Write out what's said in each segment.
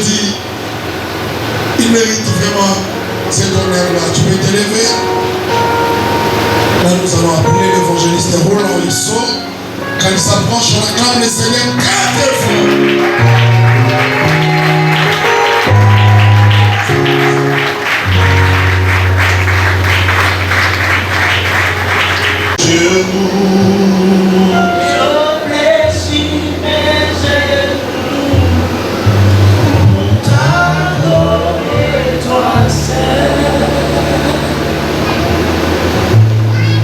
dit, il mérite vraiment cet honneur-là. Tu peux t'élever. Là, nous allons appeler l'évangéliste Roland. Il sort. Quand il s'approche, on acclame le Seigneur 4 fois.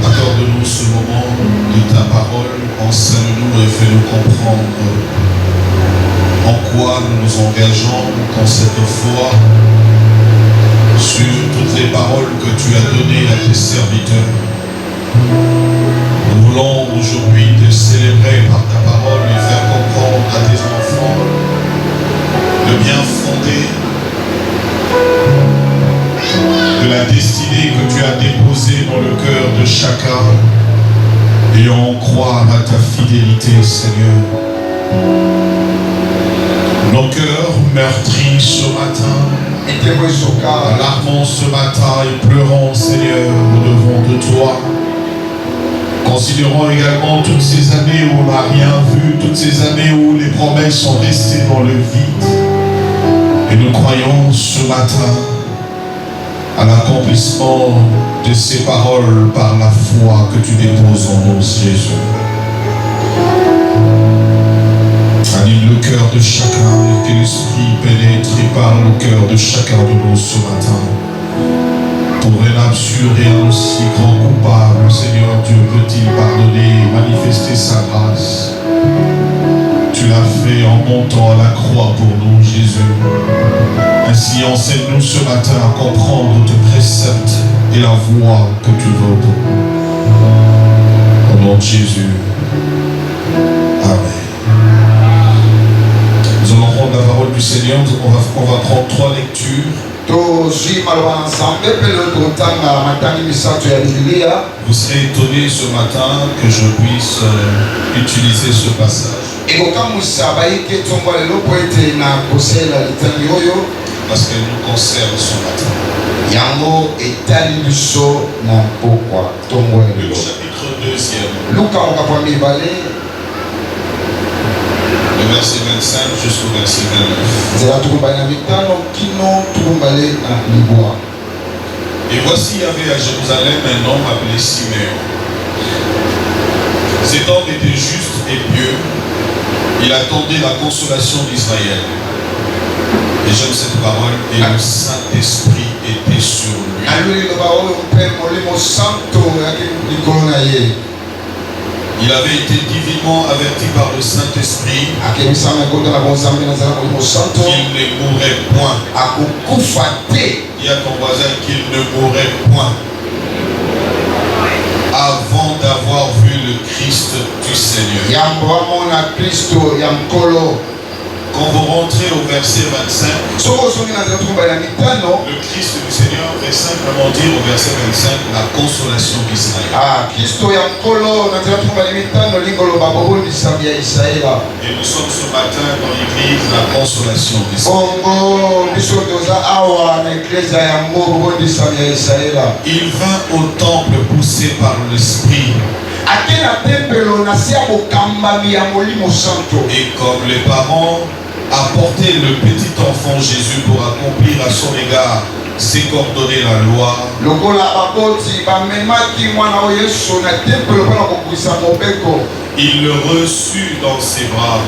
Accorde-nous ce moment de ta parole, enseigne-nous et fais-nous comprendre en quoi nous nous engageons dans cette foi sur toutes les paroles que tu as données à tes serviteurs. Nous voulons aujourd'hui te célébrer par ta parole et faire comprendre à tes enfants le bien fondé de la destinée que tu as déposée dans le cœur de chacun et on croit à ta fidélité, Seigneur. Nos cœurs meurtris ce matin, alarmons ce matin et pleurons, Seigneur, au-devant de toi. Considérons également toutes ces années où on n'a rien vu, toutes ces années où les promesses sont restées dans le vide. Et nous croyons ce matin à l'accomplissement de ces paroles par la foi que tu déposes en nous, Jésus. Anime le cœur de chacun et que l'Esprit pénètre et parle au cœur de chacun de nous ce matin. Pour un absurde et un aussi grand coupable, Seigneur Dieu peut-il pardonner et manifester sa grâce. Tu l'as fait en montant à la croix pour nous, Jésus. Ainsi, enseigne-nous ce matin à comprendre tes préceptes et la voie que tu veux pour nous. Au nom de Jésus. Amen. Nous allons prendre la parole du Seigneur. On va prendre 3 lectures. Vous serez étonné ce matin que je puisse utiliser ce passage. Parce qu'elle nous concerne ce matin. Le chapitre 2e. Le verset 25 jusqu'au verset 29. Et voici, il y avait à Jérusalem un homme appelé Siméon. Cet homme était juste et pieux. Il attendait la consolation d'Israël. Et j'aime cette parole. Et le Saint-Esprit était sur lui. Il avait été divinement averti par le Saint-Esprit qu'il ne mourrait point. Dis à ton voisin qu'il ne mourrait point avant d'avoir vu le Christ du Seigneur. Quand vous rentrez au verset 25, le Christ du Seigneur veut simplement dire au verset 25 la consolation d'Israël. Et nous sommes ce matin dans l'église la consolation d'Israël. Il vint au temple poussé par l'Esprit. Et comme les parents apportaient le petit enfant Jésus pour accomplir à son égard c'est coordonner la loi, il le reçut dans ses bras.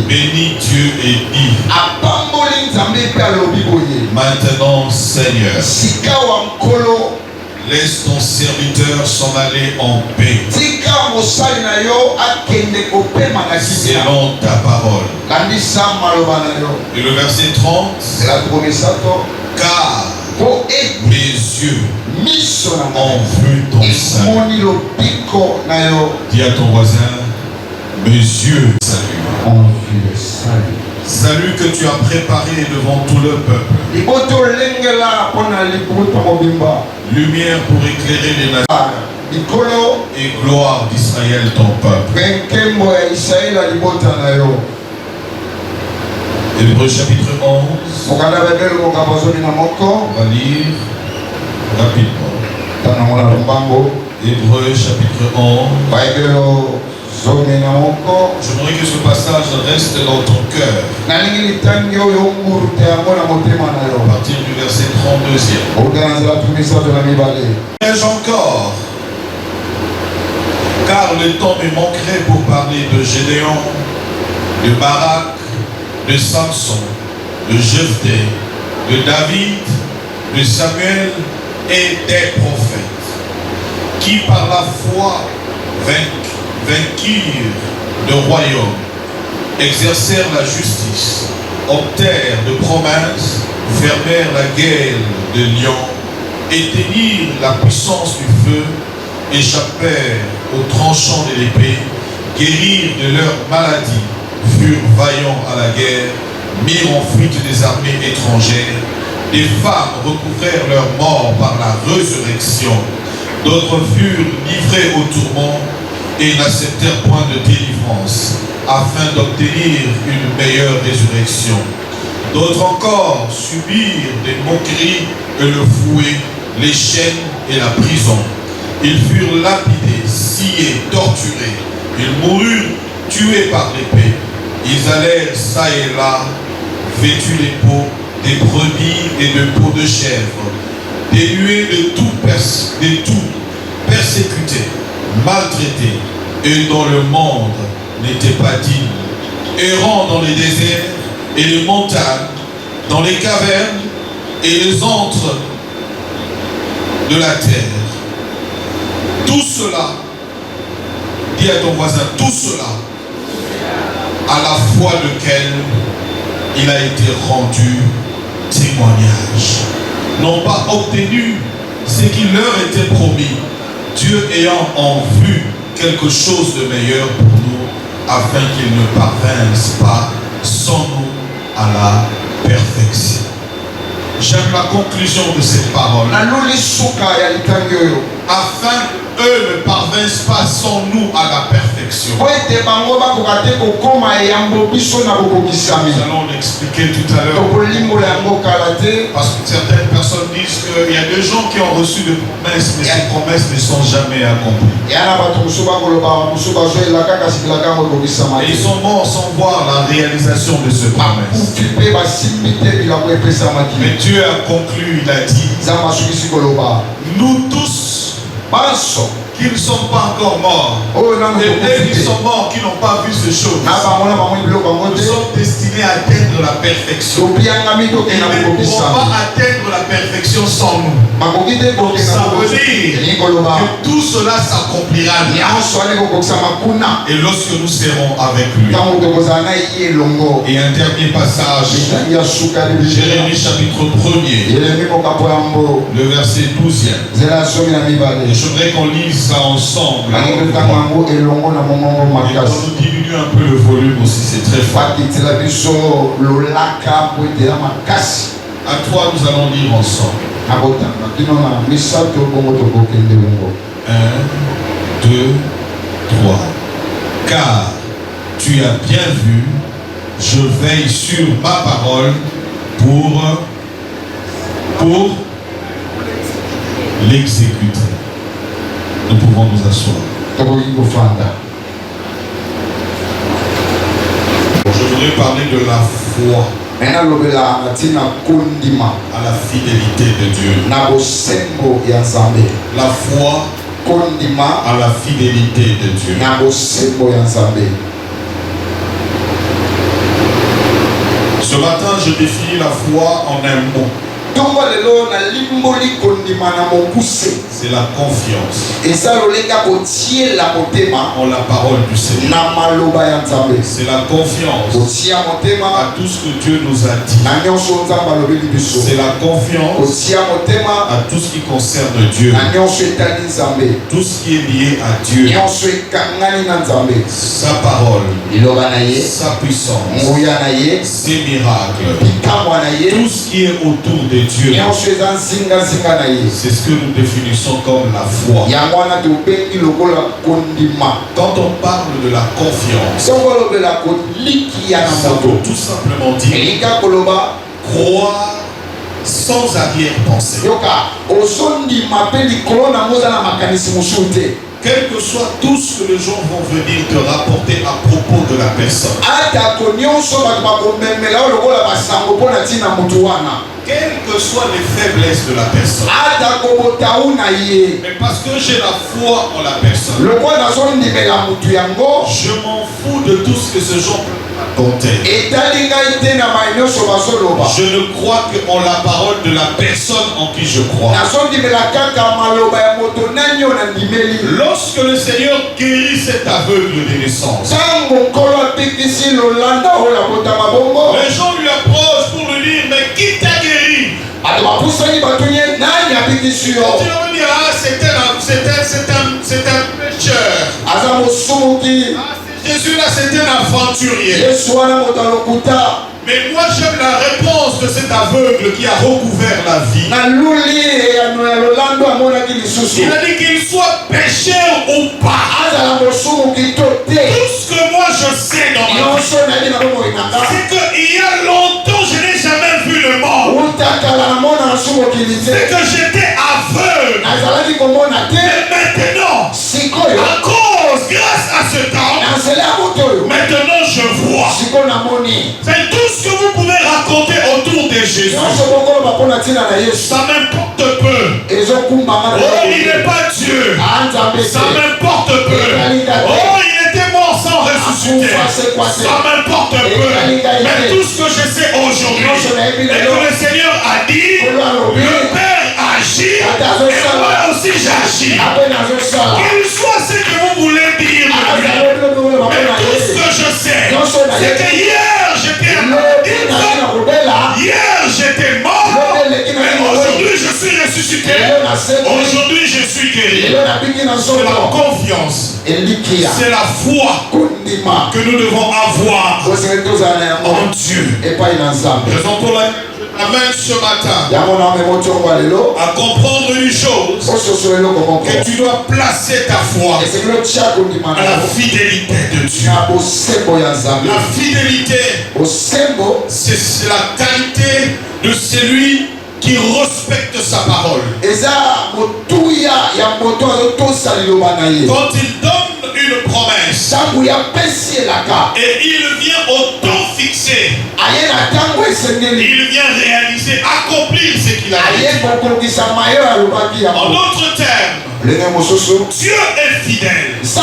Bénis Dieu et dit: maintenant, Seigneur, laisse ton serviteur s'en aller en paix, selon ta parole. Et le verset 30, car mes yeux ont vu ton salut. Dis à ton voisin: mes yeux ont vu le salut. Salut que tu as préparé devant tout le peuple. Lumière pour éclairer les nations et gloire d'Israël ton peuple. Hébreux chapitre 11. On va lire rapidement. Hébreux chapitre 11. J'aimerais que ce passage reste dans ton cœur. À partir du verset 32e. Encore, car le temps me manquerait pour parler de Gédéon, de Barak, de Samson, de Jephthé, de David, de Samuel et des prophètes, qui par la foi vainquirent le royaume, exercèrent la justice, obtinrent de promesses, fermèrent la guerre de lions, éteignirent la puissance du feu, échappèrent aux tranchants de l'épée, guérirent de leur maladie, furent vaillants à la guerre, mirent en fuite des armées étrangères, des femmes recouvrèrent leur mort par la résurrection, d'autres furent livrés au tourment et n'acceptèrent point de délivrance, afin d'obtenir une meilleure résurrection. D'autres encore subirent des moqueries et le fouet, les chaînes et la prison. Ils furent lapidés, sciés, torturés. Ils moururent tués par l'épée. Ils allèrent çà et là, vêtus des peaux, des brebis et de peaux de chèvre, dénués de tout, persécutés, maltraités, et dont le monde n'était pas digne, errant dans les déserts et les montagnes, dans les cavernes et les antres de la terre. Tout cela, dis à ton voisin, tout cela, à la foi lequel il a été rendu témoignage, n'ont pas obtenu ce qui leur était promis, Dieu ayant en vue quelque chose de meilleur pour nous, afin qu'ils ne parvinssent pas sans nous à la perfection. J'aime la conclusion de cette parole. Afin eux ne parvinssent pas sans nous à la perfection. Nous allons l'expliquer tout à l'heure. Parce que certaines personnes disent qu'il y a des gens qui ont reçu des promesses, mais ces promesses ne sont jamais accomplies. Et ils sont morts sans voir la réalisation de ce promesse. Mais Dieu a conclu, il a dit, nous tous qui ne sont pas encore morts, et qui sont morts, qui n'ont pas vu ces choses, nous sommes destinés à atteindre la perfection. Ils ne pourront pas atteindre la perfection sans nous. Donc ça veut dire que tout cela s'accomplira et lorsque nous serons avec lui. Et un dernier passage, Jérémie chapitre 1er, le verset 12e. Et j'aimerais qu'on lise ça ensemble. Et qu'on diminue un peu le volume aussi, c'est très fort. À toi, nous allons lire ensemble. 1, 2, 3. Car tu as bien vu, je veille sur ma parole pour l'exécuter. Nous pouvons nous asseoir. Je voudrais parler de la foi à la fidélité de Dieu. La foi à la fidélité de Dieu. Ce matin, je définis la foi en un mot. C'est la confiance en la parole du Seigneur. C'est la confiance à tout ce que Dieu nous a dit. C'est la confiance à tout ce qui concerne Dieu. Tout ce qui est lié à Dieu. Sa parole, sa puissance, ses miracles, tout ce qui est autour de Dieu. Dieu. C'est ce que nous définissons comme la foi. Quand on parle de la confiance, ça veut tout simplement dire croire sans arrière-pensée. Quel que soit tout ce que les gens vont venir te rapporter à propos de la personne. Quelles que soient les faiblesses de la personne. Mais parce que j'ai la foi en la personne, je m'en fous de tout ce que ce gens peuvent raconter. Je ne crois qu'en la parole de la personne en qui je crois. Lorsque le Seigneur guérit cet aveugle de naissance, les gens lui approchent pour lui dire, mais qui t'a guéri? Tu vas me dire, ah, c'est un pécheur. Jésus là, c'est un aventurier. Mais moi j'aime la réponse de cet aveugle qui a recouvert la vie. Il a dit qu'il soit pécheur ou pas. Tout ce que moi je sais dans ma vie, c'est qu'il y a longtemps je n'ai jamais vu le monde. C'est que j'étais aveugle. Mais maintenant, à cause, grâce à ce temps, maintenant je vois. C'est tout ce que vous pouvez raconter autour de Jésus. Ça m'importe peu. Oh, il n'est pas Dieu. Ça m'importe peu. Oh, il était mort sans ressusciter. Ça m'importe peu. Mais tout ce que je sais aujourd'hui, et que le Seigneur a dit, le Père agit et moi aussi j'agis. Qu'il soit ce que vous voulez dire de lui. Mais tout ce que je sais, c'est que hier j'étais hier j'étais mort, mais aujourd'hui je suis ressuscité. Aujourd'hui je suis guéri. C'est la confiance, c'est la foi que nous devons avoir en Dieu. Raison pour laquelle je t'amène ce matin à comprendre une chose, que tu dois placer ta foi à la fidélité de Dieu. La fidélité, c'est la qualité de celui qui respecte sa parole. Quand il donne une promesse et il vient au temps fixé, il vient réaliser, accomplir ce qu'il a dit. En d'autres termes, Dieu est fidèle. Ça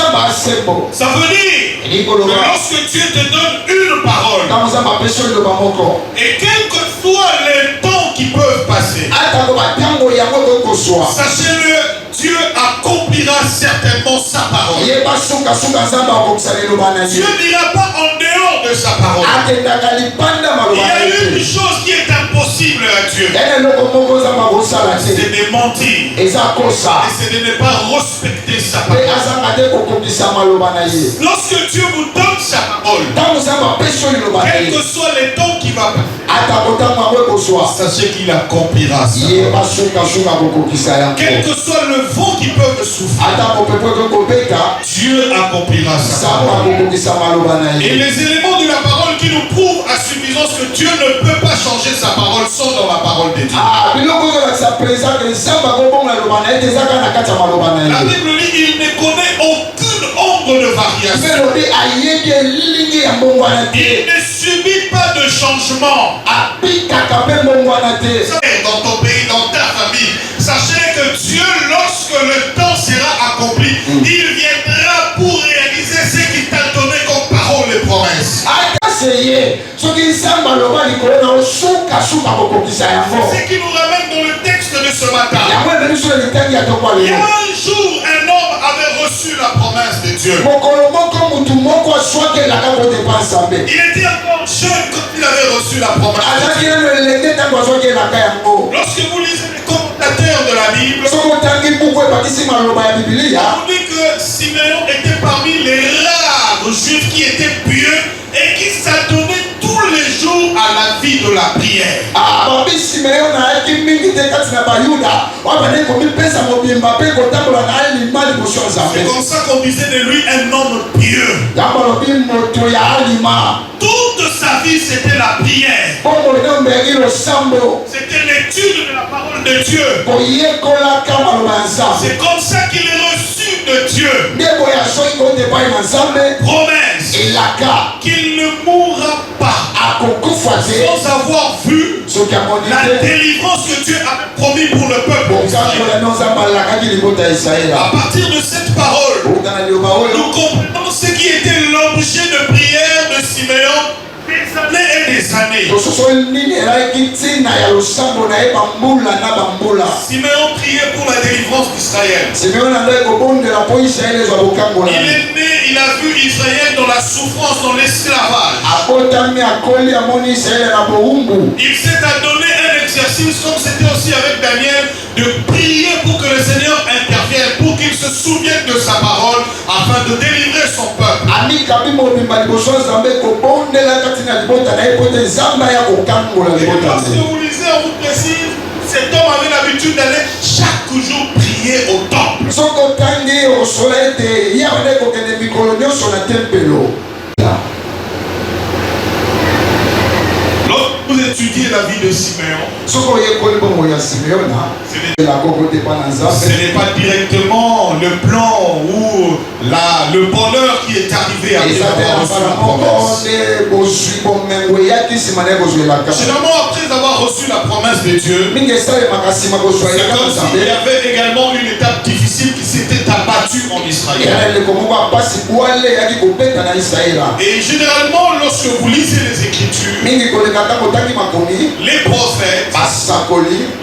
veut dire que lorsque Dieu te donne une parole, et quel que soit les temps qui peuvent passer, sachez-le, Dieu accomplira certainement sa parole. Dieu n'ira pas en dehors de sa parole. Il y a une chose qui est impossible à Dieu, c'est de mentir et c'est de ne pas respecter sa parole. Lorsque Dieu vous donne sa parole, quel que soit les temps qui va passer, sachez qu'il accomplira sa parole. Quel que soit le vent qui peut me souffler, Dieu accomplira sa parole. Et les éléments de la parole qui nous prouvent à suffisance que Dieu ne peut pas changer sa parole sont dans la parole de Dieu. La Bible dit qu'il ne connaît aucune ombre de variation. Il ne subit pas de changement. Dans ton pays, dans ta famille, sachez que Dieu, lorsque le temps sera accompli, il viendra pour réaliser ce qu'il t'a donné comme parole et promesse. C'est ce qui nous ramène dans le texte de ce matin. Il y a un jour, un homme avait reçu la promesse de Dieu. Il était encore jeune quand il avait reçu la promesse de Dieu. Lorsque vous lisez les commentateurs de la Bible, on dit que Siméon était parmi les rares juifs qui étaient pieux et qui s'adonnaient tous les jours à la vie de la la prière. C'est comme ça qu'on disait de lui un homme pieux. Toute sa vie, c'était la prière. C'était l'étude de la parole de Dieu. C'est comme ça qu'il est reçu de Dieu. Promesse qu'il ne mourra pas sans avoir vu la délivrance que Dieu avait promis pour le peuple. À partir de cette parole, nous comprenons ce qui était l'objet de prière de Simeon des années et des années. Simeon priait pour la délivrance d'Israël. Il est né, il a vu Israël dans la souffrance, dans l'esclavage. Il s'est adonné un exercice, comme c'était aussi avec Daniel, de prier pour que le Seigneur intervienne, pour qu'il se souvienne de sa parole, afin de délivrer son peuple. Et parce que vous lisez, on vous précise, cet homme avait l'habitude d'aller chaque jour prier au temple. Lorsque vous étudiez la vie de Simeon, ce n'est pas directement le plan ou le bonheur qui est arrivé après avoir reçu la promesse. Généralement, après avoir reçu la promesse de Dieu, c'est comme s'il y avait également une étape difficile qui s'était abattue en Israël. Et généralement, lorsque vous lisez les Écritures, les prophètes,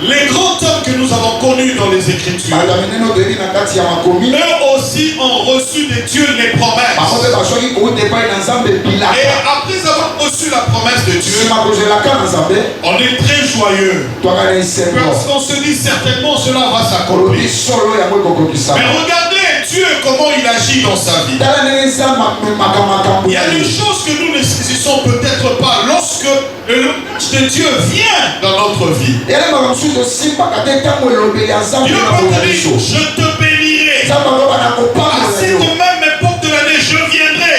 les grands hommes que nous avons connus dans les Écritures, eux aussi ont reçu de Dieu les promesses. Et après avoir reçu la promesse de Dieu, on est très joyeux. Parce qu'on se dit certainement cela va s'accomplir. Mais regardez Dieu comment il agit dans sa vie. Il y a des choses que nous ne saisissons peut-être pas lorsque le langage de Dieu vient dans notre vie. Dieu peut te dire, je te bénirai. À cette même époque de l'année, je viendrai.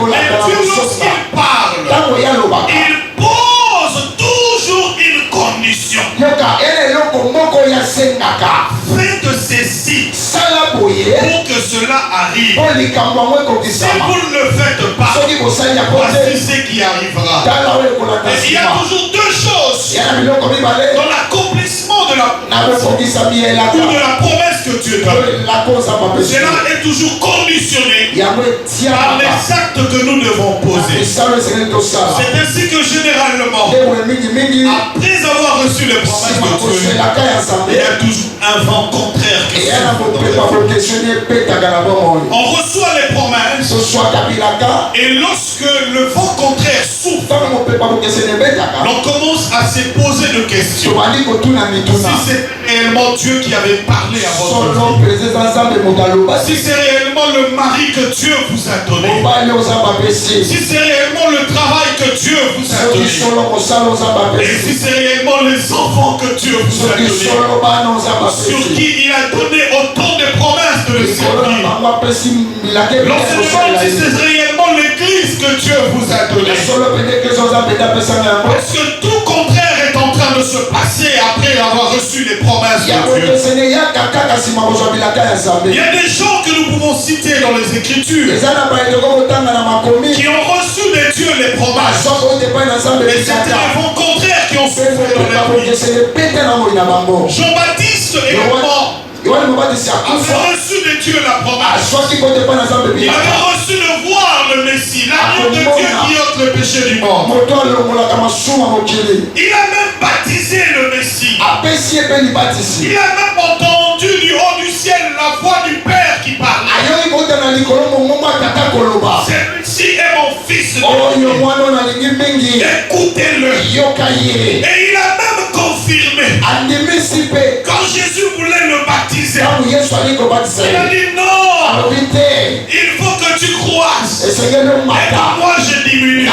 Mais Dieu, lorsqu'il parle, il pose toujours une condition. Faites ceci pour que cela arrive. Si vous ne le faites pas, voici ce qui arrivera. Et il y a toujours deux choses dans l'accomplissement de la promesse que Dieu donne. Cela est toujours conditionné par les actes que nous devons poser. C'est ainsi que généralement, après avoir reçu les promesses de Dieu, il y a toujours un vent contraire qui on reçoit les promesses et lorsque le vent contraire souffle, on commence à se poser des questions. Si c'est réellement Dieu qui avait parlé à votre vie, si c'est réellement le mari que Dieu vous a donné, si c'est réellement le travail que Dieu vous a donné, et si c'est réellement les enfants que Dieu vous a donné, sur qui il a donné autant de promesses de le servir. L'enseignement, si c'est réellement l'église que Dieu vous a donné. Parce que tout contraire est en train de se passer après avoir reçu les promesses de Dieu. Il y a des gens que nous pouvons citer dans les Écritures qui ont reçu de Dieu les promesses. Mais c'était les vents contraires qui ont soufflé dans leur vie. Jean-Baptiste également avait reçu de Dieu la promesse. Il avait reçu de voir le Messie, l'agneau de Dieu qui ôte le péché du monde. Il a même baptisé le Messie. Il a même entendu du haut du ciel la voix du Père qui parlait. Celui-ci est mon fils. Écoutez-le. Et il a même confirmé. Quand Jésus voulait le baptiser, il a dit non. Il faut que tu croisses. Et que moi je diminue.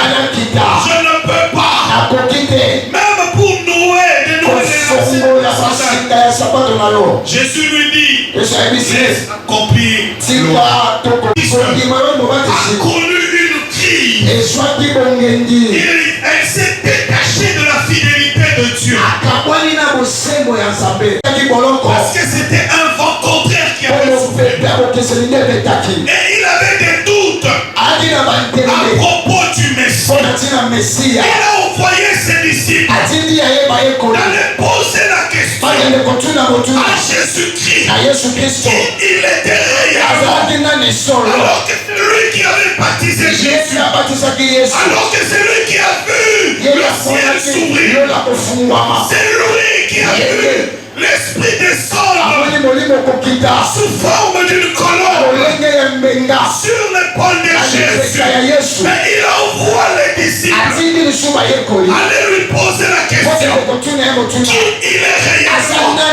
Je ne peux pas. Jésus lui dit, laisse accomplir a connu une crise. Elle s'est détachée de la fidélité de Dieu. Parce que c'était un vent contraire qui avait soufflé. Et il avait des doutes à propos du Messie. Il a envoyé ses disciples d'aller poser la question à Jésus-Christ qui il était réellement. Alors que c'est lui qui avait baptisé Jésus. Alors que c'est lui qui a vu le ciel s'ouvrir. C'est lui qui a vu l'esprit descendre sous forme d'une colonne sur l'épaule de Jésus. Mais il envoie les disciples aller lui poser la question qui il est réellement.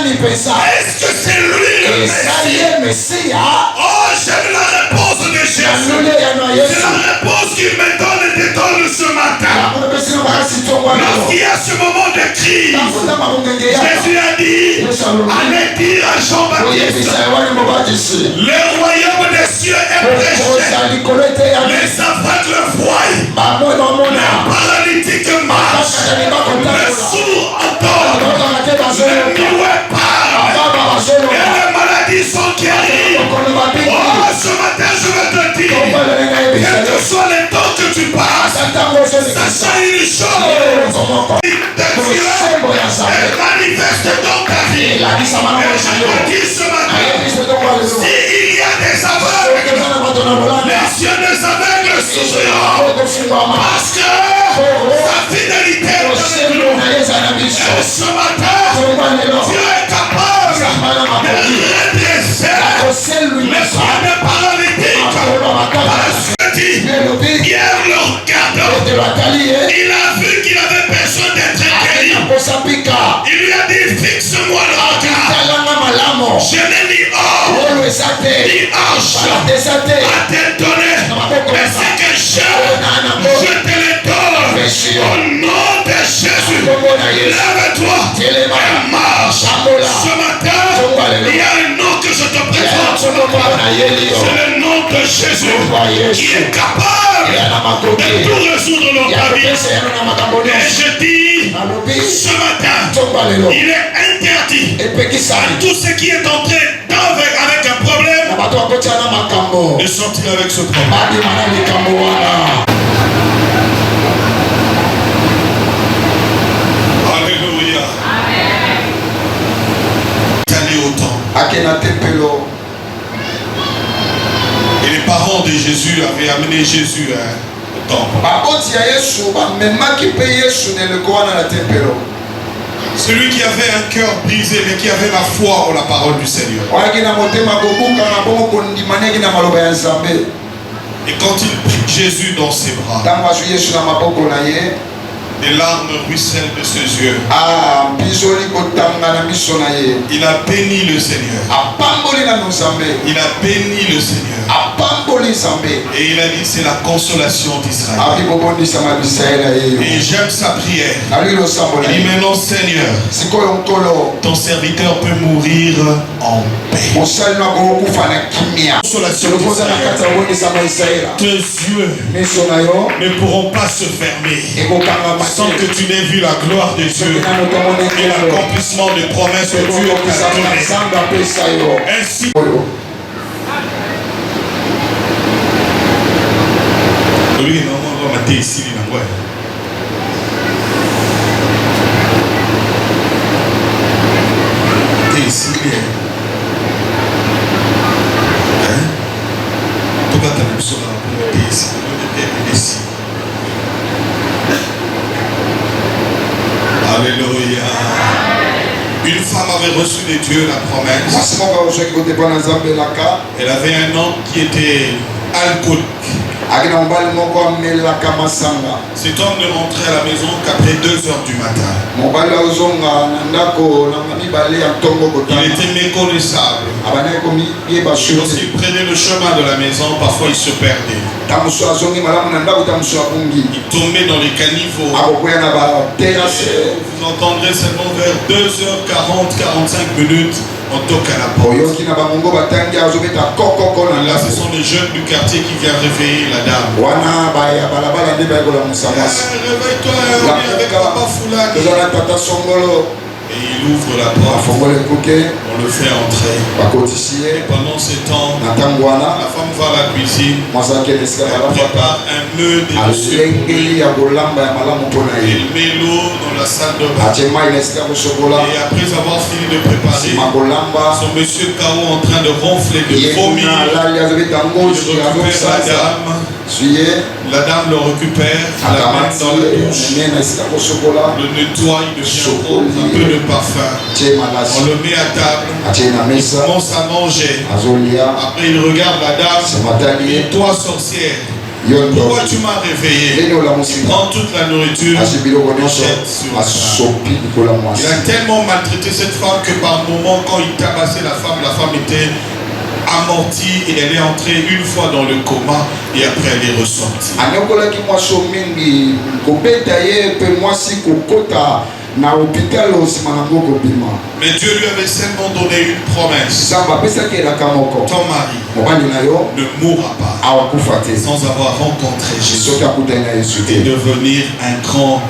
Est-ce que c'est lui le Messie? Oh, j'aime la réponse de Jésus. C'est la réponse qu'il me donne ce matin. Lorsqu'il y a ce moment de crise, Jésus a dit, allez dire à Jean-Baptiste, le royaume des cieux est prêché. Les aveugles voient, les paralytiques marchent, les sourds entendent, les muets parlent, et les maladies sont guéries. Oh, ce matin je veux te dire, quel que soit le temps que tu passes, sachant une chose, elle manifeste dans ta vie. Et je te dis ce matin, s'il y a des aveugles, les yeux des aveugles s'ouvriront, parce que sa fidélité est devenue. Et ce matin, Dieu est capable de redresser les pieds des paralytiques. Parce que Pierre le regardant, il a vu qu'il avait besoin d'être guéri. Il lui a dit, fixe-moi le regard. Je n'ai ni or, ni argent à te donner, mais ce que je te le donne. Au nom de Jésus, lève-toi et marche. Ce matin, il y a un nom que je te présente. C'est le nom de Jésus qui est capable de tout résoudre dans ta vie. Et je dis, ce matin, il est interdit à tout ce qui est entré avec un problème de sortir avec ce problème. Alléluia. Allez au temple. Et les parents de Jésus avaient amené Jésus au temple. Celui qui avait un cœur brisé, mais qui avait la foi en la parole du Seigneur. Et quand il prit Jésus dans ses bras, des larmes ruissellent de ses yeux. Il a béni le Seigneur. Il a béni le Seigneur. Et il a dit, c'est la consolation d'Israël. Et j'aime sa prière. Il dit maintenant, Seigneur, ton serviteur peut mourir en paix. Consolation d'Israël. Tes yeux ne pourront pas se fermer sans que tu n'aies vu la gloire de Dieu et l'accomplissement des promesses que Dieu t'a données. Ainsi, oui, non, on va mater ici, ouais. T'es ici, bien. Hein? Tout cas, t'as le sol là, t'es ici, ici. Alléluia. Une femme avait reçu de Dieu la promesse. Elle avait un homme qui était alcoolique. Cet homme ne rentrait à la maison qu'après 2 heures du matin. Il était méconnaissable. Lorsqu'il prenait le chemin de la maison, parfois il se perdait. Il tombait dans les caniveaux. Vous entendrez seulement vers 2h40, 45 minutes. On toque à la porte. Là, Ce sont les jeunes du quartier qui viennent réveiller la dame. Réveille-toi, on est avec Papa Foulani. Et il ouvre la porte. On le fait entrer. Et pendant ce temps, la femme va à la cuisine. Elle prépare un meuble de monsieur. Elle met l'eau dans la salle de bain. Et après avoir fini de préparer, son monsieur Kao en train de ronfler, de vomir. La dame le récupère, la met dans la douche, le nettoie, il devient rose, un peu de parfum. On le met à table, il commence à manger. Après il regarde la dame, il dit toi sorcière, pourquoi tu m'as réveillé? Il prend toute la nourriture, il jette sur la table. Il a tellement maltraité cette femme que par moment quand il tabassait la femme était amortie et elle est entrée une fois dans le coma et après elle est ressortie. Mais Dieu lui avait seulement donné une promesse. Ton mari ne mourra pas sans avoir rencontré Jésus et devenir un grand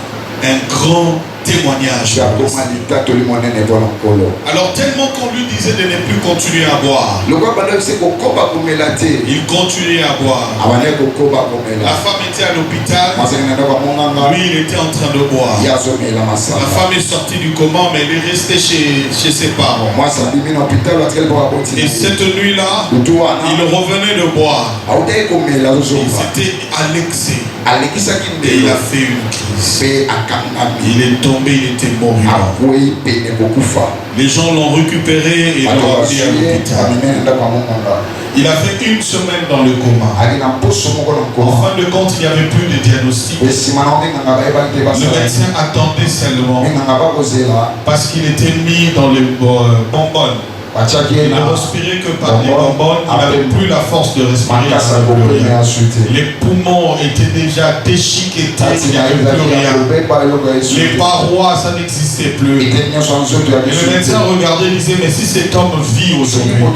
témoignage. Alors tellement qu'on lui disait de ne plus continuer à boire, il continuait à boire. La femme était à l'hôpital, lui il était en train de boire. La femme est sortie du coma mais elle est restée chez ses parents. Et cette nuit-là, il revenait de boire. Il s'était alexé et il a fait une crise. Il est tombé, il était mort. Les gens l'ont récupéré et l'ont amené à l'hôpital. Il a fait une semaine dans le coma. En fin de compte, il n'y avait plus de diagnostic. Le médecin attendait seulement parce qu'il était mis dans les bonbonnes. Il ne respirait que par les bonbonnes, il n'avait plus la force de respirer. Les poumons étaient déjà déchiquetés, il n'y avait plus rien. Les parois, ça n'existait plus. Et le médecin regardait et disait, mais si cet homme vit aujourd'hui,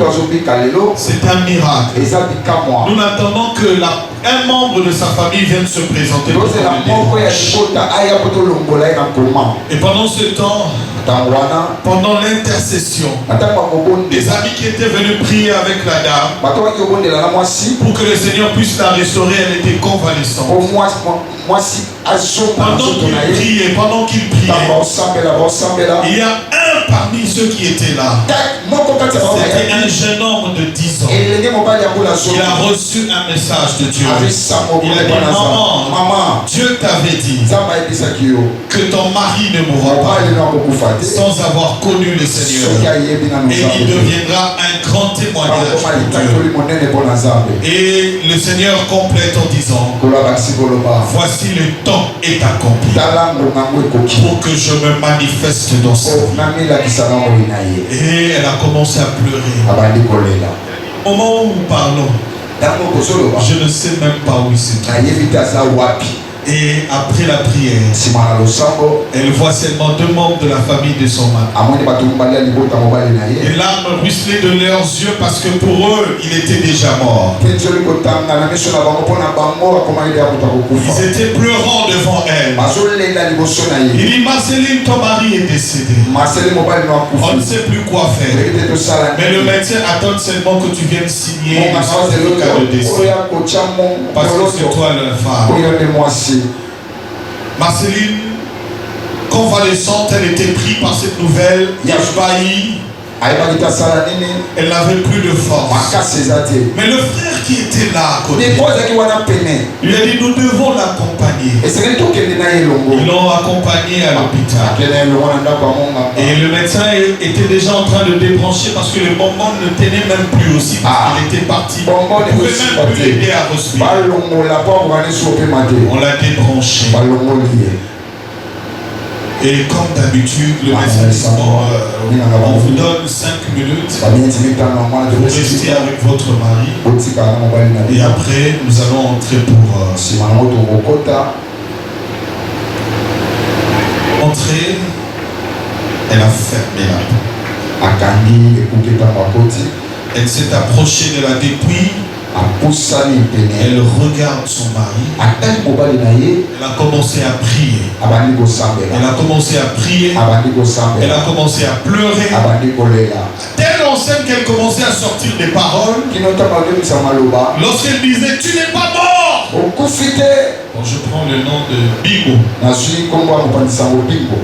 c'est un miracle. Nous n'attendons que un membre de sa famille vienne se présenter. Et pendant ce temps, pendant l'intercession, des amis qui étaient venus prier avec la dame pour que le Seigneur puisse la restaurer, elle était convalescente. Pendant qu'il priait, il y a un parmi ceux qui étaient là. C'était un jeune homme de 10 ans. Il a reçu un message de Dieu. Il a dit, maman, Dieu t'avait dit que ton mari ne mourra pas sans avoir connu le Seigneur. Et il deviendra un grand témoignage pour Dieu. Et le Seigneur complète en disant, voici le temps est accompli pour que je me manifeste dans sa vie. Et elle a commencé à pleurer. Au moment où nous parlons, je ne sais même pas où il se trouve. Et après la prière, elle voit seulement 2 membres de la famille de son mari. Les larmes ruisselaient de leurs yeux parce que pour eux, il était déjà mort. Ils étaient pleurant devant elle. Il dit, Marceline, ton mari est décédé. On ne sait plus quoi faire. Mais le médecin attend seulement que tu viennes signer le certificat de décès. Parce que c'est toi la femme. Marceline, convalescente, elle était prise par cette nouvelle, ébahie. Elle n'avait plus de force. Mais le frère qui était là à côté, lui a dit, nous devons l'accompagner. Ils l'ont accompagné à l'hôpital. Et le médecin était déjà en train de débrancher parce que le bonbon ne tenait même plus aussi. Il était parti. Il ne pouvait même plus l'aider à respirer. On l'a débranché. Et comme d'habitude, le médecin dit, on vous donne 5 minutes pour rester avec votre mari. Et après, nous allons entrer pour entrer. Elle a fermé la porte. Elle s'est approchée de la dépouille. Elle regarde son mari. Elle a commencé à prier. Elle a commencé à prier. Elle a commencé à pleurer. Telle enseigne qu'elle commençait à sortir des paroles. Lorsqu'elle disait, tu n'es pas mort. Bon, je prends le nom de Bingo.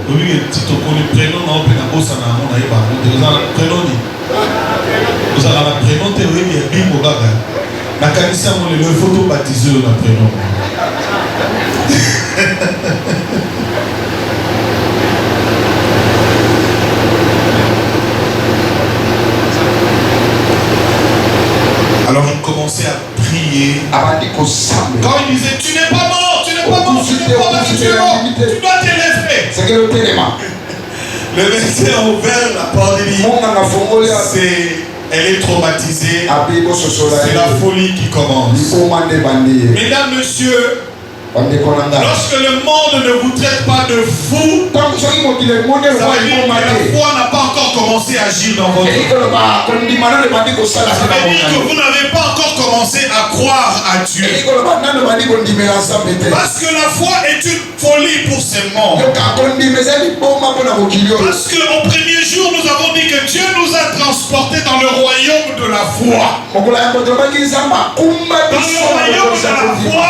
Oui, tu te connais prénom, non, vous avez un prénom théorie et Bingo Gaga. La canissa, on le photo baptisé au prénom. Alors il commençait à prier. Quand il disait, tu n'es pas mort, tu n'es pas mort, tu n'es pas mort, tu es mort, tu dois t'élever. Le médecin a ouvert la porte et dit, elle est traumatisée. C'est la folie qui commence. Mesdames, messieurs, lorsque le monde ne vous traite pas de fou, ça veut dire que la foi n'a pas encore commencé à agir dans votre vie. Ça veut dire que vous n'avez pas encore commencé à croire à Dieu. Parce que la foi est une folie pour ces morts. Parce qu'au premier jour, nous avons dit que Dieu nous a transportés dans le royaume de la foi. Dans le royaume de la foi,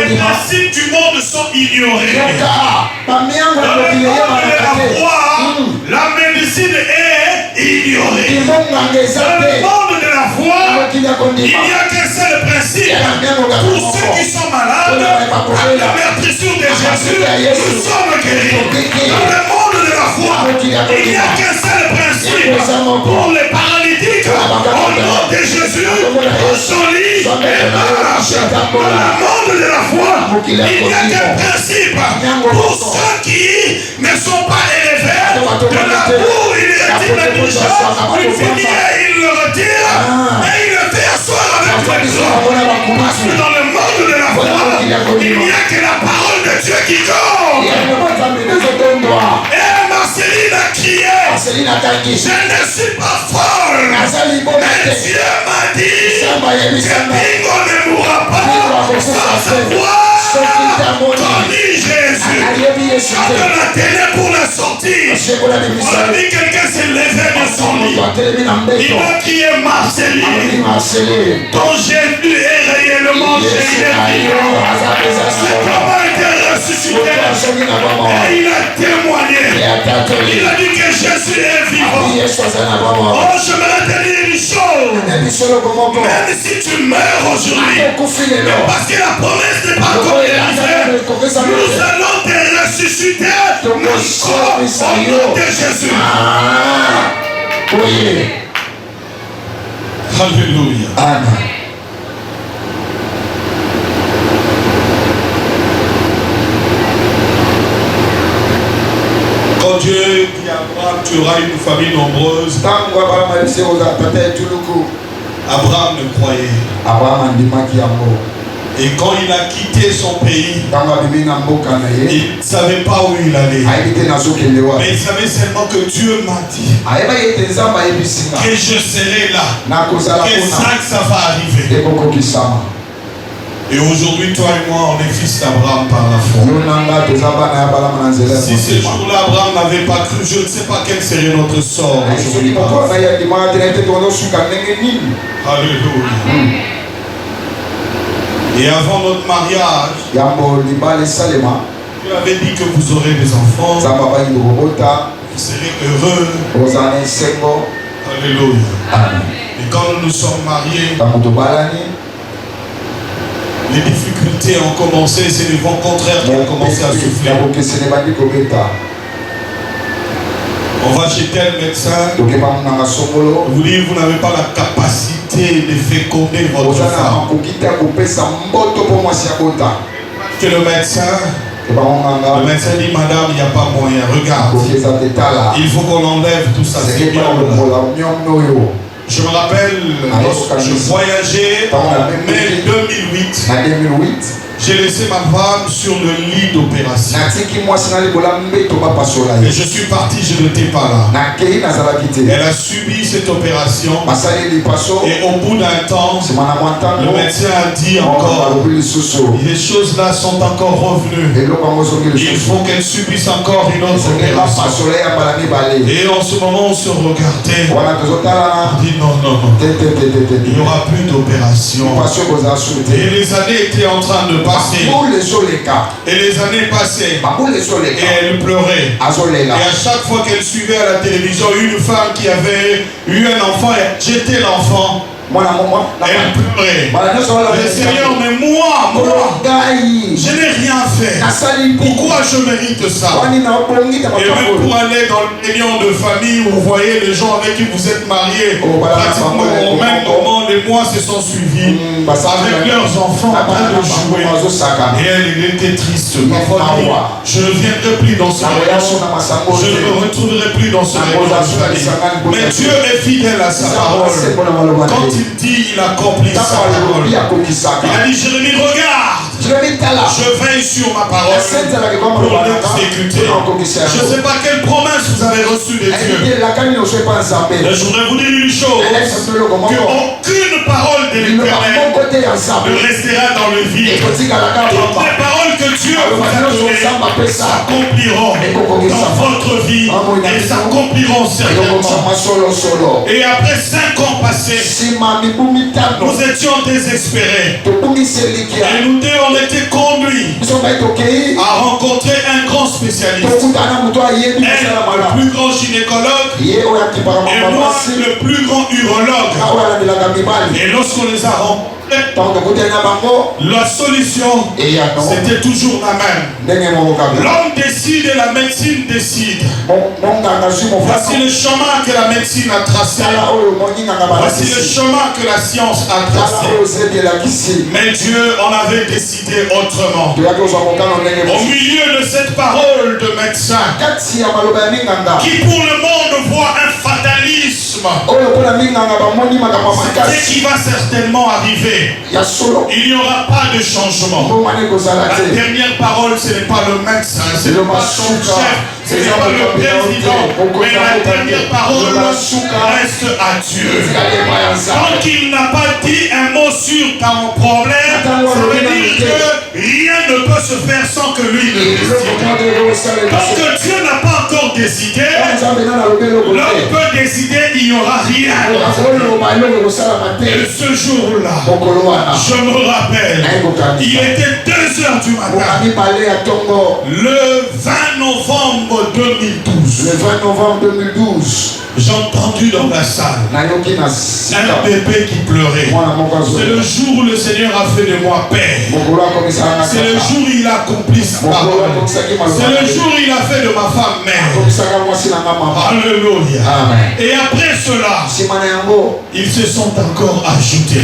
les principes du monde sont ignorés. Dans le monde de la foi, la médecine est ignorée. Dans le monde de la foi, il n'y a qu'un seul principe. Pour ceux qui sont malades, à la meurtrissure de Jésus, nous sommes guéris. Dans le monde de la foi, il n'y a qu'un seul principe. Pour les paralytiques, au nom de Jésus, son lit et marche. Dans le monde de la foi, il n'y a qu'un principe. Pour ceux qui ne sont pas élevés, de la boue, il retire les bouchons, il finit, il le retire, et il le fait asseoir avec les autres. Parce que dans le monde de la foi, il n'y a que la parole de Dieu qui compte. Et Marceline a crié, je ne suis pas folle, mais Dieu m'a dit que Bingo ne mourra pas sans savoir connu Jésus. Quand on a télé pour la sortie, on a dit quelqu'un s'est levé de son lit. Il a crié Marceline, ton Jésus est réellement Jésus. Cet homme a été ressuscité et il a témoigné. Il a dit que Jésus est vivant. Oh, je me dire une chose. Même si tu meurs aujourd'hui, parce que la promesse n'est pas encore réalisée, nous allons te ressusciter au nom de Jésus. Oui. Alléluia. Amen. Quand Dieu dit à Abraham, tu auras une famille nombreuse, Abraham ne croyait. Et quand il a quitté son pays, il ne savait pas où il allait. Mais il savait seulement que Dieu m'a dit que je serai là, que ça va arriver. Et aujourd'hui, toi et moi, on est fils d'Abraham par la foi. Si ce jour-là, Abraham n'avait pas cru, je ne sais pas quel serait notre sort. Alléluia. Et avant notre mariage, Dieu avait dit que vous aurez des enfants, vous serez heureux. Alléluia. Et quand nous nous sommes mariés, les difficultés ont commencé, c'est le vent contraire qui a commencé à souffler. On va chez tel médecin, vous dites vous n'avez pas la capacité de féconder votre femme. Que le médecin dit madame, il n'y a pas moyen, regarde, il faut qu'on enlève tout ça. Je me rappelle, lorsque je voyageais en mai 2008, J'ai laissé ma femme sur le lit d'opération. Et je suis parti, je n'étais pas là. Elle a subi cette opération. Et au bout d'un temps, le médecin a dit encore, les choses là sont encore revenues. Il faut qu'elle subisse encore une autre opération. Et en ce moment, on se regardait. On dit non, non, non. Il n'y aura plus d'opération. Et les années étaient en train de passer. Et les années passaient. Et elle pleurait. Et à chaque fois qu'elle suivait à la télévision une femme qui avait eu un enfant, elle jetait l'enfant. Elle pleurait. Mais Seigneur, mais moi, je n'ai rien fait. Pourquoi je mérite ça? Et même pour aller dans le réunion de famille où vous voyez les gens avec qui vous êtes mariés, pratiquement au même moment, les mois se sont suivis avec leurs enfants en train de jouer. Et elle était triste. Parfois, je ne viendrai plus dans ce réunion. Je ne me retrouverai plus dans ce réunion de famille. Mais Dieu est fidèle à sa parole. Quand il dit, il accomplit sa parole. Il a dit, Jérémie, regarde. Je veille sur ma parole pour l'exécuter. Je ne sais pas quelle promesse vous avez reçue de Dieu. Mais je voudrais vous dire une chose, qu'aucune parole de l'Éternel ne restera dans le vide. Toutes les paroles que Dieu vous a données s'accompliront dans votre vie et s'accompliront certainement. Et après 5 ans passés, nous étions désespérés. Et nous on était conduits à rencontrer un grand spécialiste. Elle, le plus grand gynécologue, et moi, le plus grand urologue. Et lorsqu'on les a rencontrés, la solution, c'était toujours la même. L'homme décide et la médecine décide. Voici le chemin que la médecine a tracé. Voici le chemin que la science a tracé. Mais Dieu en avait décidé autrement. Au milieu de cette parole de médecin, qui pour le monde voit un fatalisme, c'est qui va certainement arriver. Il n'y aura pas de changement. La dernière parole, ce n'est pas le médecin, ce n'est pas son chef, ce n'est pas le président, mais la dernière parole reste à Dieu. Tant qu'il n'a pas dit un mot sur ton problème, ça veut dire que rien ne peut se faire sans que lui ne décide. Tant que Dieu n'a pas encore décidé, l'homme peut décider, il n'y aura rien. Et ce jour-là, je me rappelle, il était 2 heures du matin, le 20 novembre 2012. Le 20 novembre 2012. J'ai entendu dans la salle un bébé qui pleurait. C'est le jour où le Seigneur a fait de moi père. C'est le jour où il a accompli sa parole. C'est le jour où il a fait de ma femme mère. Alléluia. Et après cela, ils se sont encore ajoutés.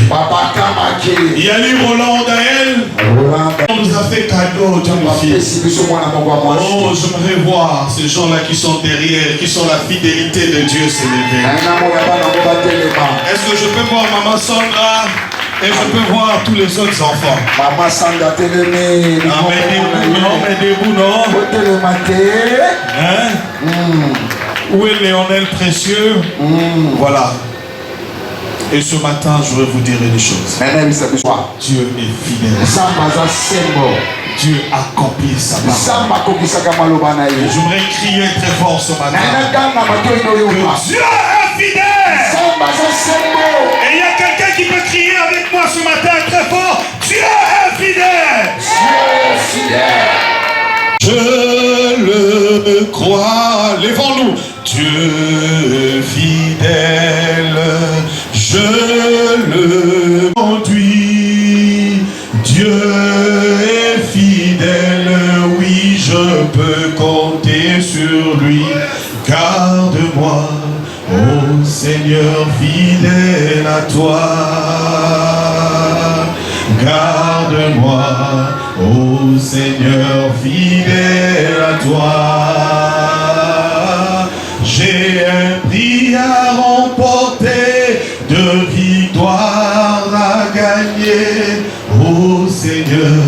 Il y a eu Roland Daël. On nous a fait cadeau d'une fille. Oh, j'aimerais voir ces gens-là qui sont derrière, qui sont la fidélité de Dieu s'élever. Est-ce que je peux voir Maman Sandra et je peux voir tous les autres enfants? Maman Sandra, debout, non? Hein? Où est Léonel Précieux? Voilà. Et ce matin, je vais vous dire une chose. Dieu est fidèle. Dieu accomplit sa parole. J'aimerais crier très fort ce matin. Que Dieu est fidèle. Et il y a quelqu'un qui peut crier avec moi ce matin très fort. Dieu est fidèle. Je le crois. Lèvons-nous. Dieu fidèle. Je le conduis. Dieu est fidèle, oui, je peux compter sur lui. Garde-moi, ô Seigneur, fidèle à toi. Garde-moi, ô Seigneur, fidèle à toi. J'ai un prix à remporter, de victoire à gagner. Ô Seigneur,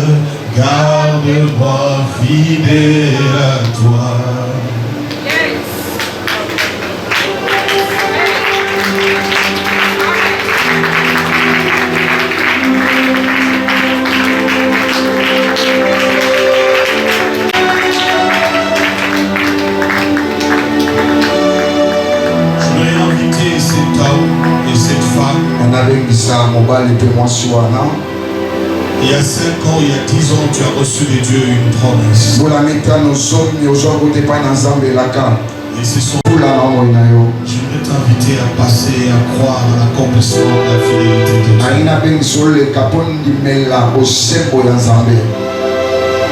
fidèle à toi. Il y a 5 ans, il y a 10 ans, tu as reçu de Dieu une promesse. Et c'est son... J'aimerais t'inviter à passer, à croire à l'accomplissement de la fidélité de Dieu.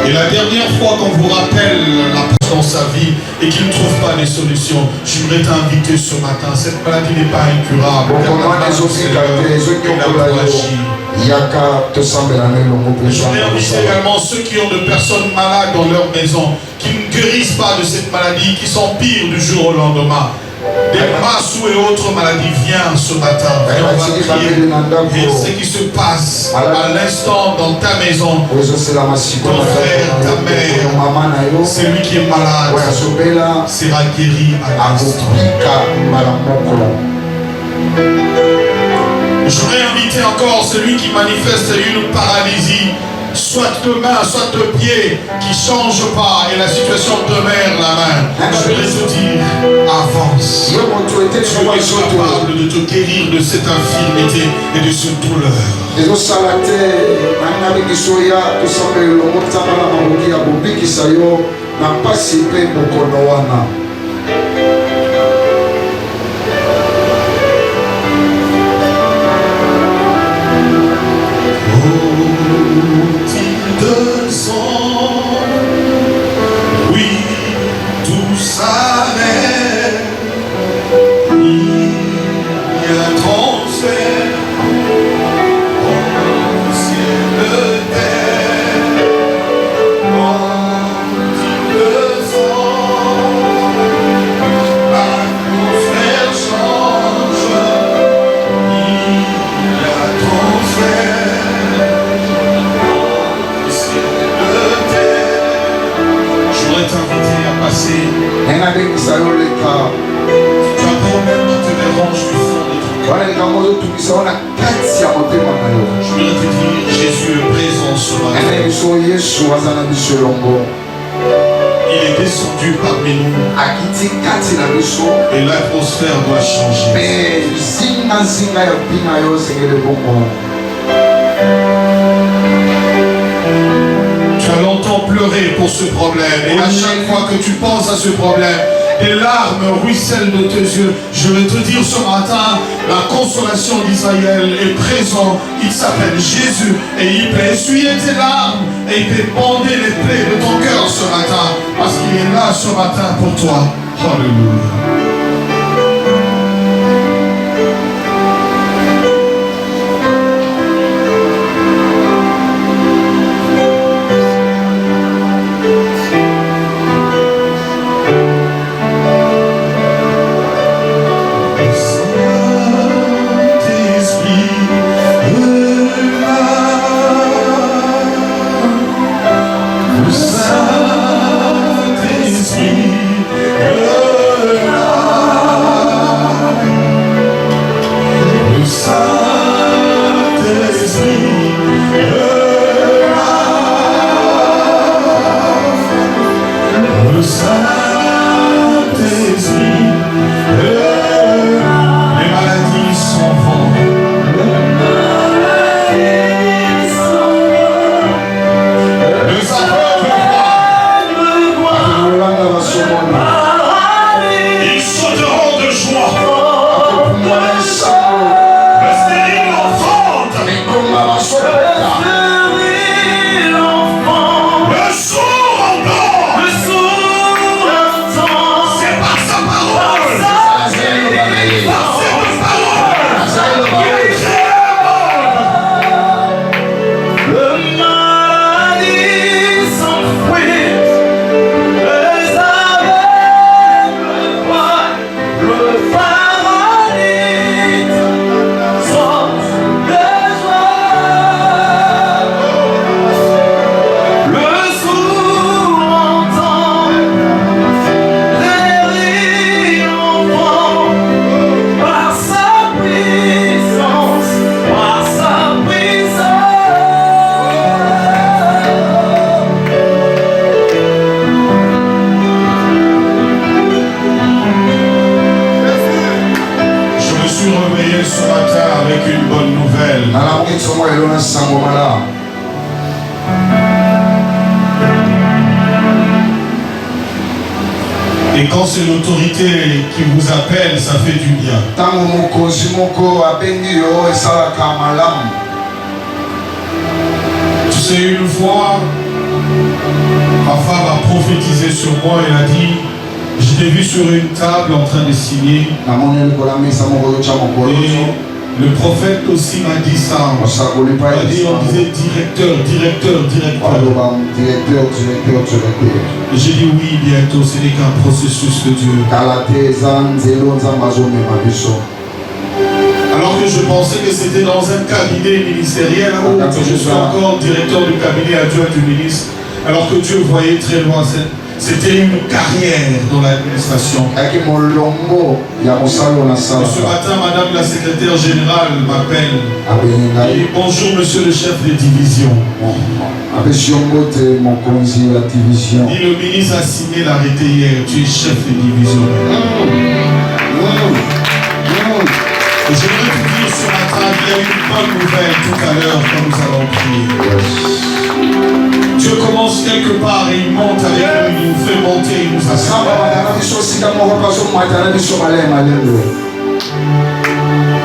Et la dernière fois qu'on vous rappelle la personne dans sa vie et qu'il ne trouve pas de solution, j'aimerais t'inviter ce matin. Cette maladie n'est pas incurable. J'aimerais inviter également ceux qui ont de personnes malades dans leur maison, qui ne guérissent pas de cette maladie, qui s'empirent du jour au lendemain. Des massous et autres maladies viennent ce matin. Et on va prier. Et ce qui se passe à l'instant dans ta maison, ton frère, ta mère, celui qui est malade sera guéri à l'instant. Je voudrais inviter encore celui qui manifeste une paralysie, soit de main, soit de pied, qui ne change pas et la situation demeure la main. Je voudrais te dire, avance. Tu es capable de te guérir de cette infirmité et de cette douleur. De sang, oui, tout s'arrête. Il y a un transfert entre ciel et terre. De sang, l'atmosphère change. Il y a un transfert. T'inviter à passer. Tu as problème qui te dérange du fond de ton cœur. Je voudrais te dire, Jésus est présent ce matin. Il est descendu parmi nous. Et l'atmosphère doit changer. Tu as longtemps pleuré pour ce problème et à chaque fois que tu penses à ce problème, des larmes ruissellent de tes yeux. Je vais te dire ce matin, la consolation d'Israël est présente. Il s'appelle Jésus et il peut essuyer tes larmes et il peut bander les plaies de ton cœur ce matin parce qu'il est là ce matin pour toi. Alléluia. Le sourd entend. Et quand c'est l'autorité qui vous appelle, ça fait du bien. Tu sais, une fois, ma femme a prophétisé sur moi, elle a dit, je t'ai vu sur une table en train de signer. Et le prophète aussi m'a dit ça. On disait directeur. Et j'ai dit oui, bientôt, ce n'est qu'un processus de Dieu. Alors que je pensais que c'était dans un cabinet ministériel, que je suis encore directeur du cabinet adjoint du ministre, alors que Dieu voyait très loin. C'était une carrière dans l'administration. Ce matin, madame la secrétaire générale m'appelle. Et dit bonjour monsieur le chef de division. Et le ministre a signé l'arrêté hier. Tu es chef de division. Et je voudrais vous dire ce matin, il y a une bonne nouvelle tout à l'heure quand nous allons prier. Dieu commence quelque part et il monte avec nous, il nous fait monter, il nous assoit.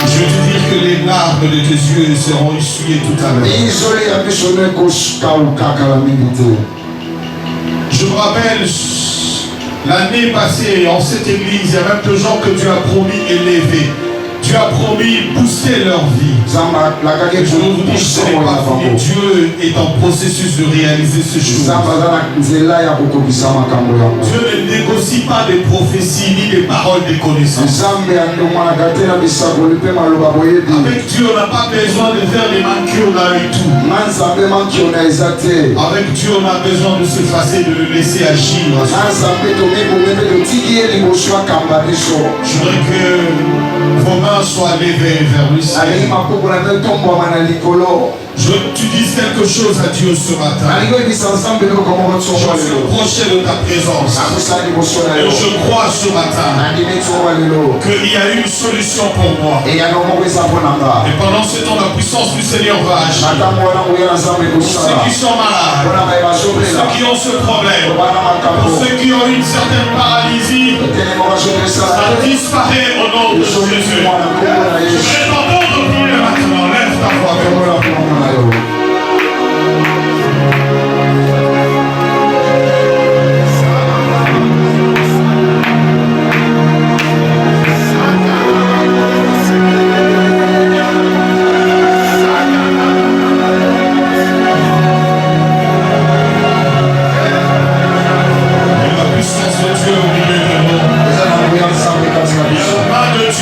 Je veux te dire que les larmes de tes yeux seront essuyées tout à l'heure. Je me rappelle l'année passée en cette église, il y a même des gens que Dieu a promis élever. Dieu a promis booster leur vie. Je veux vous dire que ce n'est pas fini. Dieu est en processus de réaliser ces choses. Dieu ne négocie pas des prophéties ni des paroles des connaissances. Avec Dieu, on n'a pas besoin de faire des manqués, on a eu tout. Avec Dieu, on a besoin de s'effacer, de le laisser agir. Je voudrais que vos mains soient levées vers lui. Je veux que tu dises quelque chose à Dieu ce matin. Je suis approché de ta présence. Et je crois ce matin qu'il y a une solution pour moi. Et pendant ce temps, la puissance du Seigneur va agir. Pour ceux qui sont malades, pour ceux qui ont ce problème, pour ceux qui ont une certaine paralysie, ça disparaît au nom de Jésus. Je vais t'entendre prier maintenant. Lève ta voix. Maintenant, tu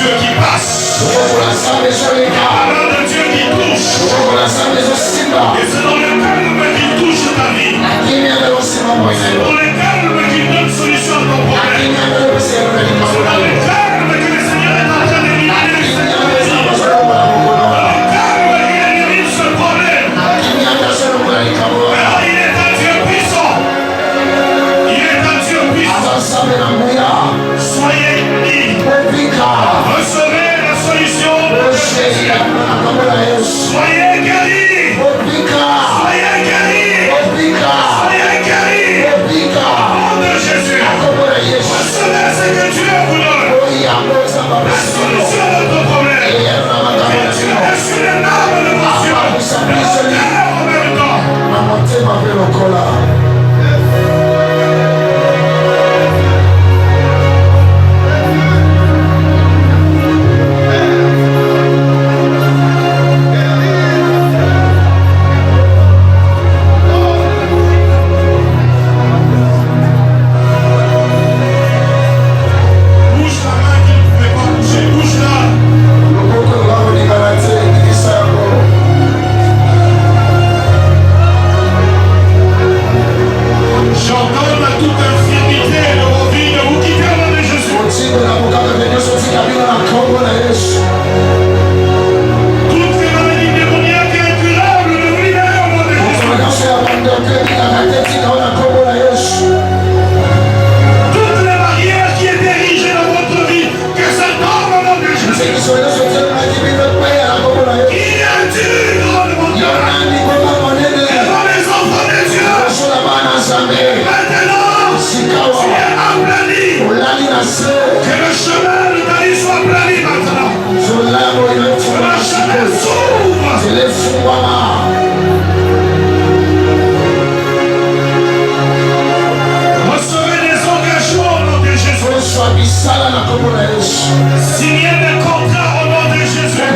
es aplani. Que le chemin de ta vie soit plani maintenant. Que le chemin s'ouvre. Recevez des engagements au nom de Jésus. Signez des contrats au nom de Jésus.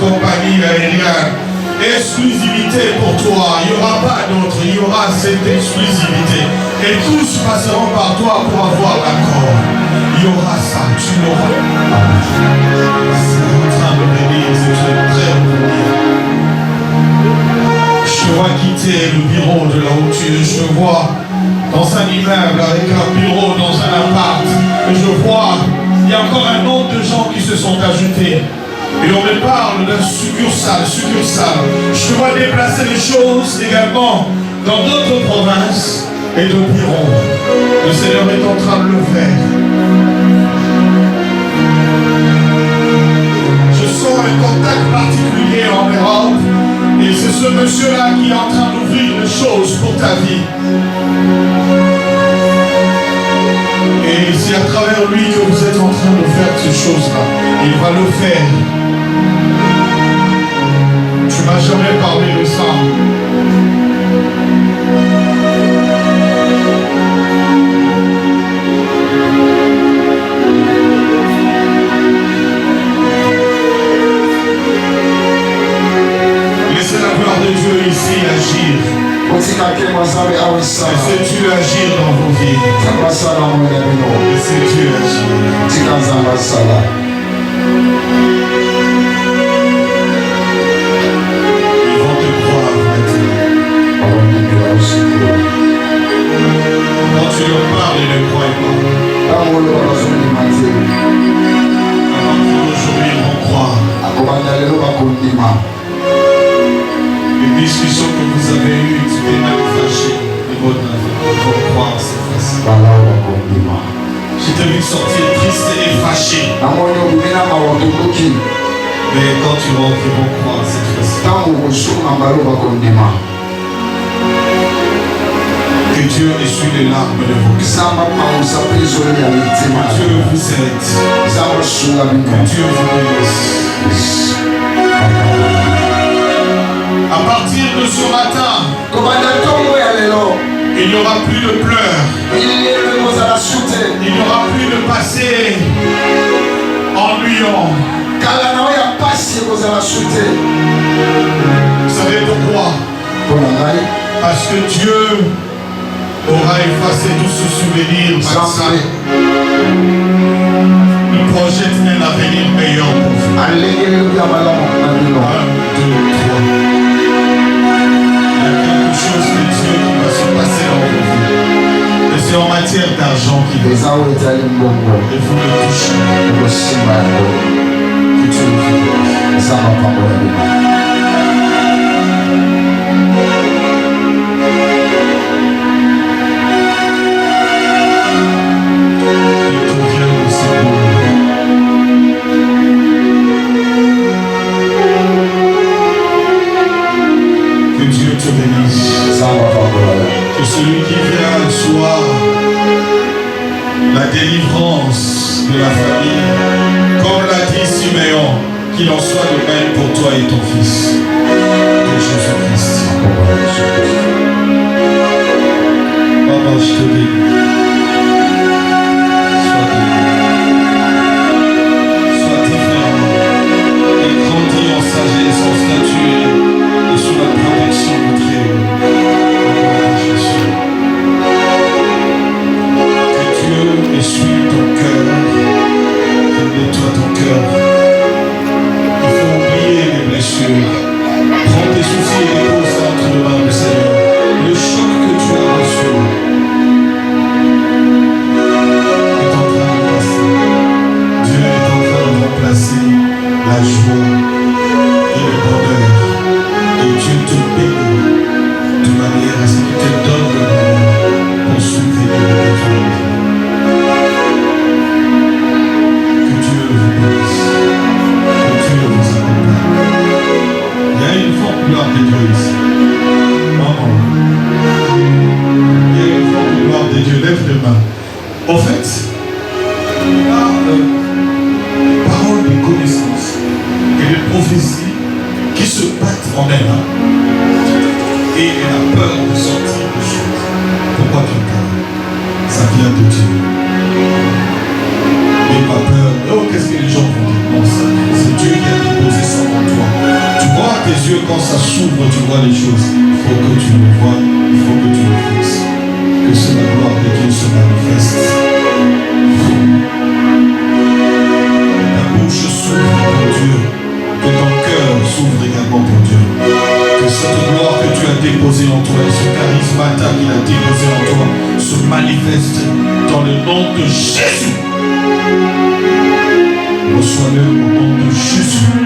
Compagnie aérienne, exclusivité pour toi, il n'y aura pas d'autre, il y aura cette exclusivité et tous passeront par toi pour avoir l'accord. Il y aura ça, tu l'auras. C'est en train de venir, c'est très bien. Je vois quitter le bureau de là où tu es, je te vois dans un immeuble avec un bureau dans un appart, et je vois, il y a encore un nombre de gens qui se sont ajoutés. Et on me parle d'un succursale. Je dois déplacer les choses également dans d'autres provinces et de bureaux. Le Seigneur est en train de le faire. Je sens un contact particulier en Europe. Et c'est ce monsieur-là qui est en train d'ouvrir les choses pour ta vie. Et c'est à travers lui que vous êtes en train de faire ces choses-là. Il va le faire. Tu m'as jamais parlé de ça. Laissez la gloire de Dieu ici agir. Laissez Dieu agir dans vos vies. Laissez Dieu agir. Quand tu leur parles, ils ne croient pas. Avant aujourd'hui, ils vont croire. Les discussions que vous avez eues, tu t'es même fâché. Ils vont croire, c'est facile. Je t'ai vu sortir triste et fâché. Mais quand tu rentres, ils vont croire, c'est facile. Que Dieu essuie les larmes de vos cœurs. Que Dieu vous aide. Que Dieu vous bénisse. À partir de ce matin, il n'y aura plus de pleurs. Il n'y aura plus de passé ennuyant. Vous savez pourquoi? Parce que Dieu aura effacé tout ce souvenir malsain. Il projette un avenir meilleur pour vous. 1, 2, 3. Il y a quelque chose de Dieu qui va se passer dans vos vies. Et c'est en matière d'argent qu'il est. Et vous le touchez. Que Dieu vous bénisse. Que Dieu te bénisse. Que celui qui vient soit la délivrance de la famille. Comme l'a dit Siméon, qu'il en soit de même pour toi et ton fils. De Jésus-Christ. Papa, je te bénis. Sois différent. Et grandis en sagesse, en stature et sous la protection de Dieu. Que Dieu essuie ton cœur, qu'il nettoie ton cœur. Il faut oublier les blessures. Prends tes soucis et les pose entre les mains du Seigneur. Le choc que tu as reçu, quand ça s'ouvre, tu vois les choses. Il faut que tu le vois, il faut que tu le fixes. Que c'est la gloire de Dieu se manifeste. Ta bouche s'ouvre pour Dieu. Que ton cœur s'ouvre également pour Dieu. Que cette gloire que tu as déposée en toi, ce charismata qu'il a déposé en toi, se manifeste dans le nom de Jésus. Reçois-le au nom de Jésus.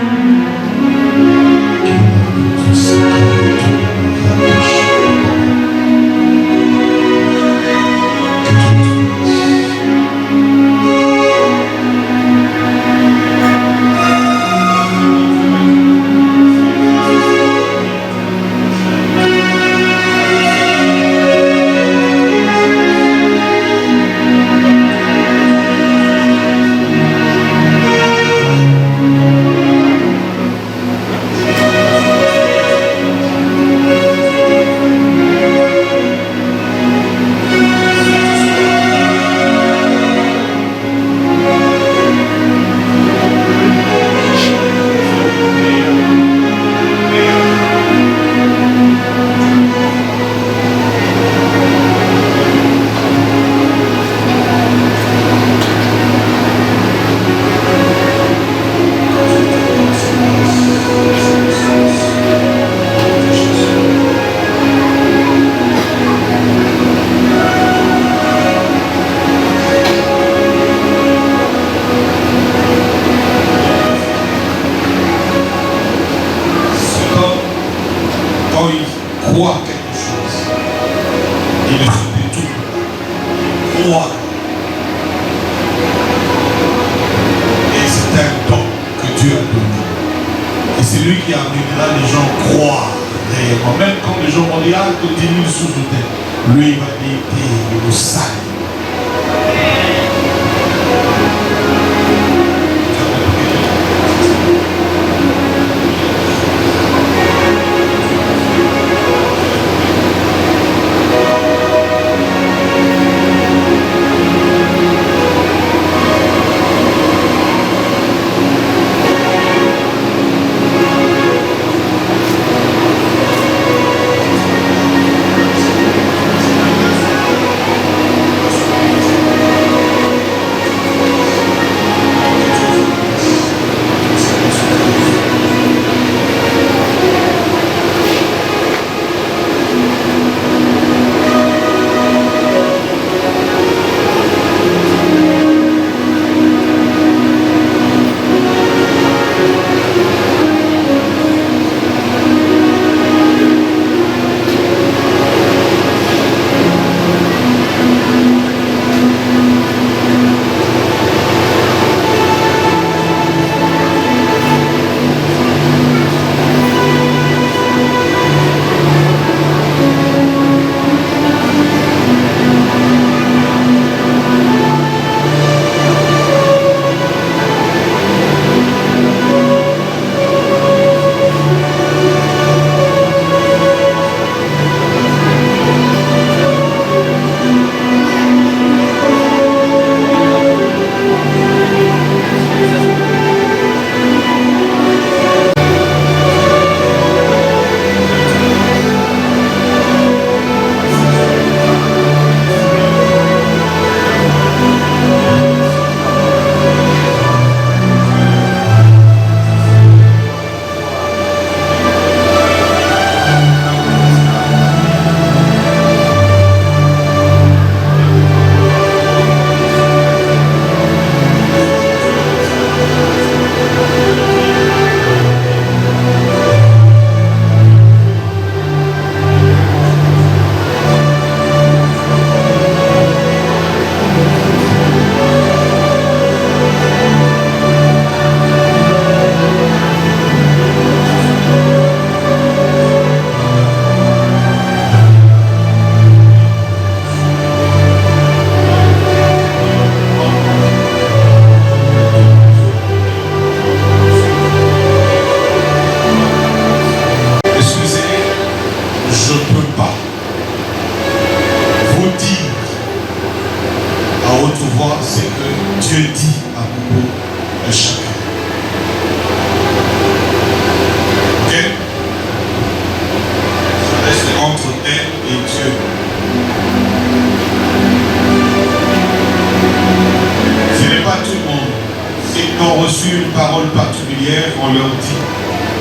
qui ont reçu une parole particulière, on leur dit.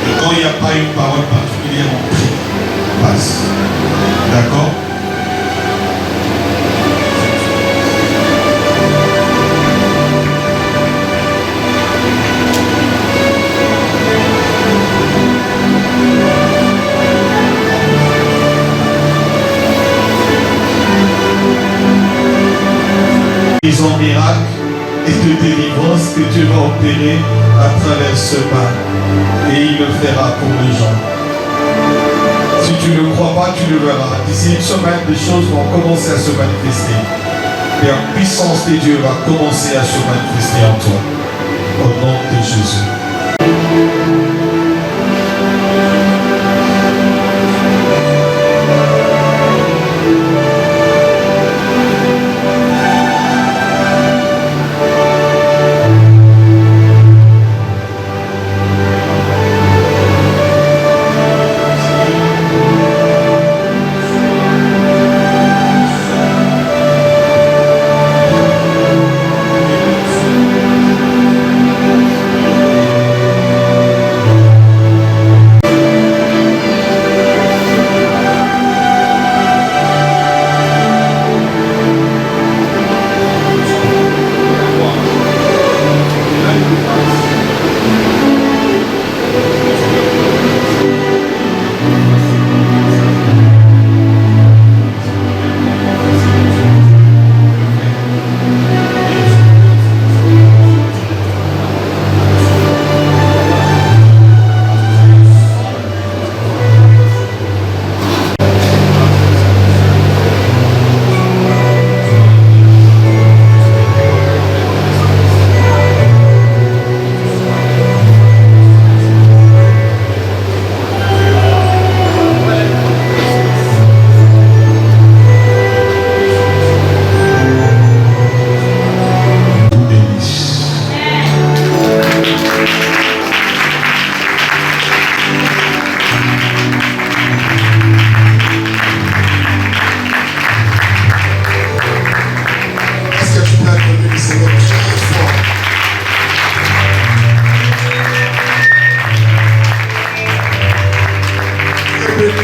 Et quand il n'y a pas une parole particulière, on prie. Passe. D'accord? En miracle et de délivrance que Dieu va opérer à travers ce mal. Et il le fera pour les gens. Si tu ne le crois pas, tu le verras. D'ici une semaine, des choses vont commencer à se manifester. Et la puissance de Dieu va commencer à se manifester en toi. Au nom de Jésus.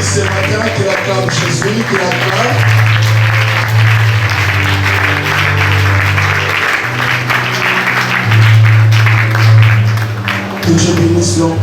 Ce matin, qu'il acclame Jésus, qu'il acclame. Que Dieu bénisse l'homme.